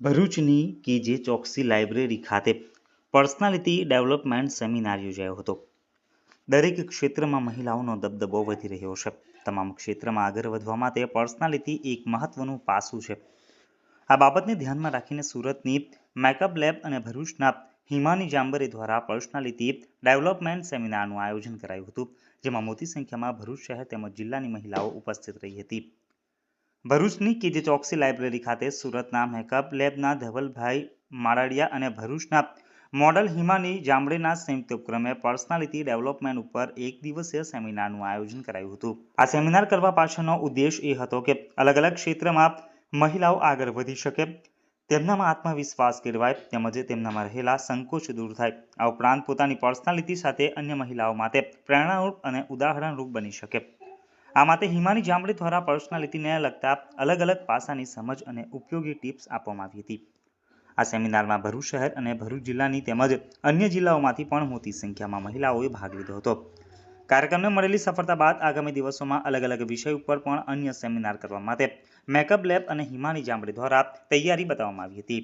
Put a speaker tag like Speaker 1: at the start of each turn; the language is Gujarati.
Speaker 1: ભરૂચની કેજે ચોકસી લાઇબ્રેરી ખાતે પર્સનાલિટી ડેવલપમેન્ટ સેમિનાર યોજાયો હતો। દરેક ક્ષેત્રમાં મહિલાઓનો દબદબો વધી રહ્યો છે। તમામ ક્ષેત્રમાં આગળ વધવા માટે પર્સનાલિટી એક મહત્વનું પાસું છે। આ બાબતને ધ્યાનમાં રાખીને સુરતની મેકઅપ લેબ અને ભરૂચના હિમાની જાંબરે દ્વારા પર્સનાલિટી ડેવલપમેન્ટ સેમિનારનું આયોજન કરાયું હતું, જેમાં મોટી સંખ્યામાં ભરૂચ શહેર તેમજ જિલ્લાની મહિલાઓ ઉપસ્થિત રહી હતી। ભરૂચની કેજે ચોકસી લાઇબ્રેરી ખાતે સુરતના મેકઅપ લેબના ધવલભાઈ માળડિયા અને ભરૂચના મોડલ હિમાની જાંબરેના સંયુક્ત ઉપક્રમે પર્સનાલિટી ડેવલપમેન્ટ ઉપર એક દિવસીય સેમિનારનું આયોજન કરાયું હતું। આ સેમિનાર કરવા પાછળનો ઉદ્દેશ એ હતો કે અલગ અલગ ક્ષેત્રમાં મહિલાઓ આગળ વધી શકે, તેમનામાં આત્મવિશ્વાસ કેળવાય તેમજ તેમનામાં રહેલા સંકોચ દૂર થાય। આ ઉપરાંત પોતાની પર્સનાલિટી સાથે અન્ય મહિલાઓ માટે પ્રેરણારૂપ અને ઉદાહરણરૂપ બની શકે। આ માટે હિમાની જાંબરે દ્વારા પર્સનાલિટીને લગતા અલગ અલગ પાસાની સમજ અને ઉપયોગી ટિપ્સ આપવામાં આવી હતી। આ સેમિનારમાં ભરૂચ શહેર અને ભરૂચ જિલ્લાની તેમજ અન્ય જિલ્લાઓમાંથી પણ મોટી સંખ્યામાં મહિલાઓએ ભાગ લીધો હતો। કાર્યક્રમને મળેલી સફળતા બાદ આગામી દિવસોમાં અલગ અલગ વિષય ઉપર પણ અન્ય સેમિનાર કરવા માટે મેકઅપ લેબ અને હિમાની જાંબરે દ્વારા તૈયારી બતાવવામાં આવી હતી।